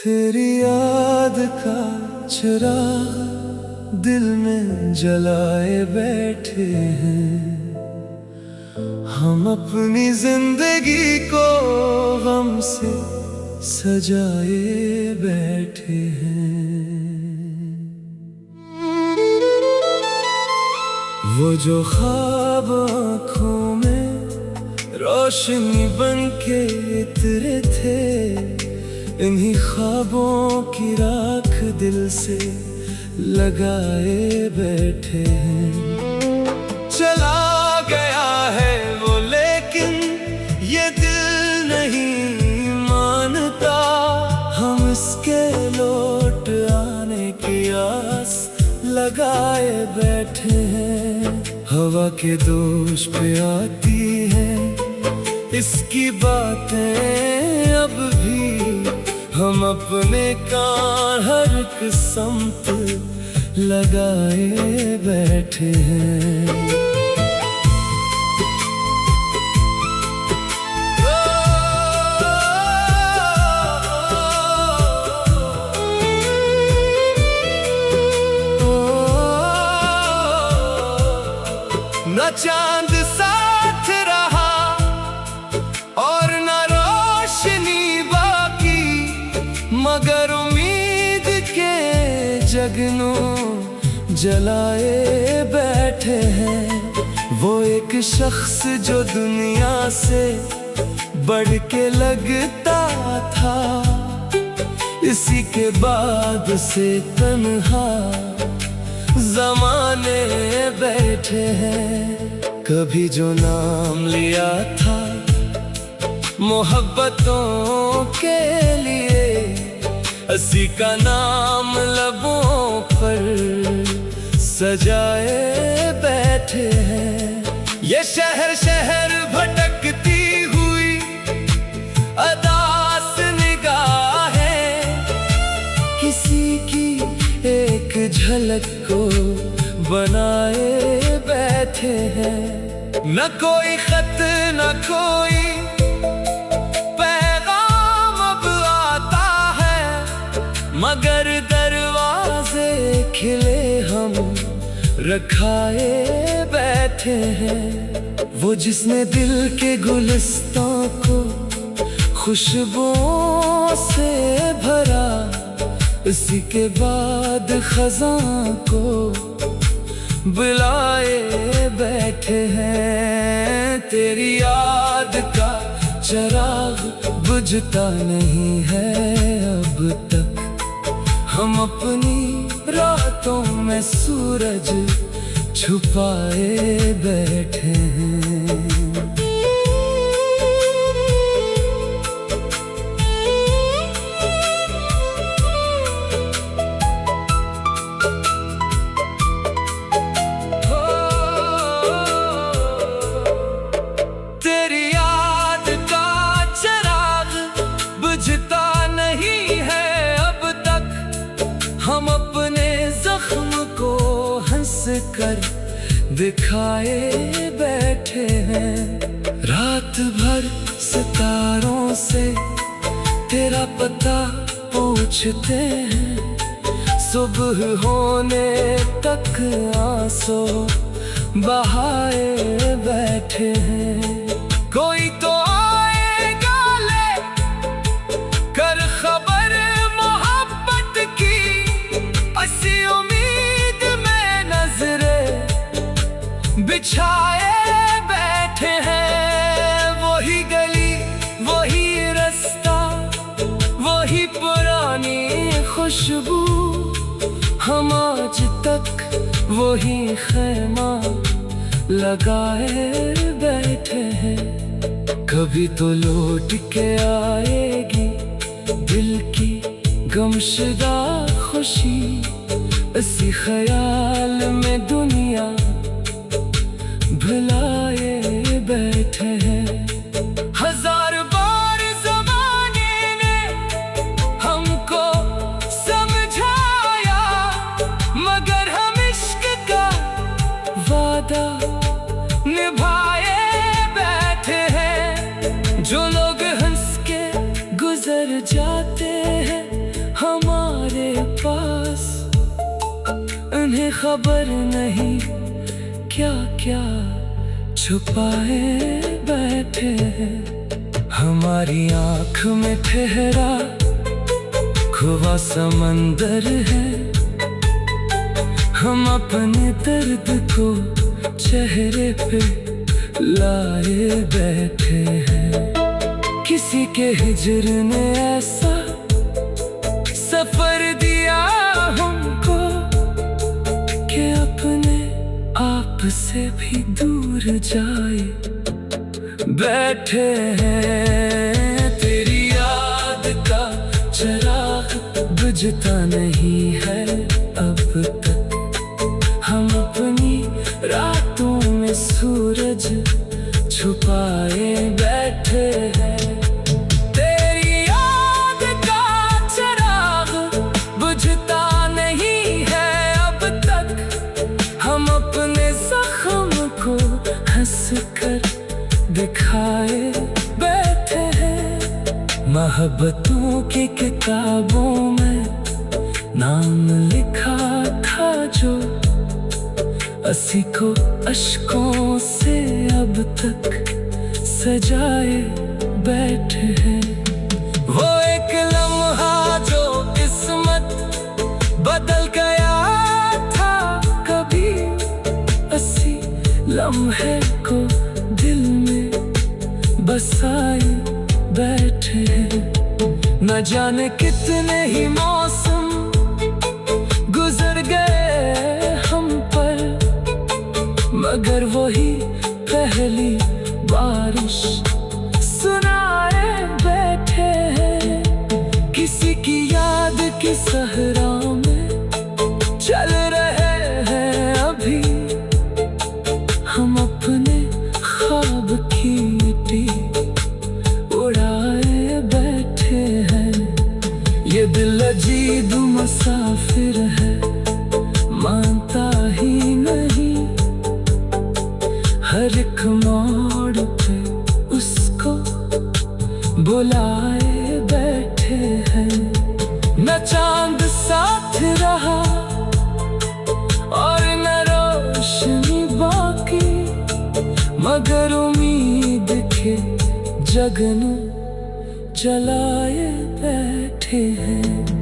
तेरी याद का चिराग दिल में जलाए बैठे हैं हम, अपनी जिंदगी को गम से सजाए बैठे हैं। वो जो ख्वाब आँखों में रोशनी बन के उतरे थे, इन्हीं ख्वाबों की राख दिल से लगाए बैठे हैं। चला गया है वो लेकिन ये दिल नहीं मानता, हम इसके लौट आने की आस लगाए बैठे हैं। हवा के दोष पे आती है इसकी बातें अब भी, हम अपने कान हर एक समत लगाए बैठे हैं। न चांद साथ रहा और न रोशनी बाकी, मगर उम्मीद के जगनों जलाए बैठे हैं। वो एक शख्स जो दुनिया से बढ़ के लगता था, इसी के बाद से तन्हा ज़माने बैठे हैं। कभी जो नाम लिया था मोहब्बतों के लिए, उसी का नाम लबों पर सजाए बैठे हैं। ये शहर शहर भटकती हुई अदास निगाहें, किसी की एक झलक को बनाए बैठे हैं। न कोई खत न कोई पैगाम अब आता है, मगर दरवाजे खिले हम रखाए बैठे हैं। वो जिसने दिल के गुलिस्तां को खुशबुओं से भरा, उसी के बाद खज़ां को बुलाए बैठे हैं। तेरी याद का चिराग बुझता नहीं है अब तक, हम अपनी रातों में सूरज छुपाए बैठे हैं। हम अपने जख्म को हंस कर दिखाए बैठे हैं। रात भर सितारों से तेरा पता पूछते हैं, सुबह होने तक आंसू बहाए बैठे हैं। कोई तो आएगा ले कर खबर मोहब्बत की, ऐसी उम्मीद में नजरे बिछाए बैठे हैं। वही गली वही रास्ता वही पुरानी खुशबू, हम आज तक वही खैमा लगाए बैठे हैं। कभी तो लौट के आएगी दिल की गमशदा खुशी, इसी ख्याल में दुनिया भुलाए बैठे हैं। हजार बार ज़माने ने हमको समझाया, मगर हम इश्क का वादा निभाए बैठे हैं। जो लोग हंस के गुजर जाते हैं, उन्हें खबर नहीं क्या क्या छुपाए बैठे हैं। हमारी आँख में ठहरा खुवा समंदर है, हम अपने दर्द को चेहरे पे लाए बैठे हैं। किसी के हिजर ने ऐसा सफर दिया हमको कि अपने आप से भी दूर जाए बैठे हैं। तेरी याद का चिराग बुझता नहीं है अब तक, हम अपनी रातों में सूरज छुपाए बैठे हैं। तेरी याद का चिराग बुझता नहीं है अब तक, हम अपने जख्म को हंस कर दिखाए बैठे हैं। मोहब्बतों की किताबों में नाम लिखा था जो असी को अश्कों से अब तक सजाए बैठे हैं। वो एक लम्हा जो किस्मत बदल गया था कभी, असी लम्हे को दिल में बसाए बैठे हैं। न जाने कितने ही मौसम गुजर गए हम पर, मगर वही पहली बारिश सुनाए बैठे हैं। किसी की याद की सहरा में चल रहे हैं अभी, हम अपने ख्वाब की मिट्टी उड़ाए बैठे हैं। ये दिल अजीब मुसाफिर है, मानता ही नहीं, हर एक मोड़ पे उसको बुलाए बैठे हैं। न चांद साथ रहा और न रोशनी बाकी, मगर उम्मीद के जगन जलाए बैठे हैं।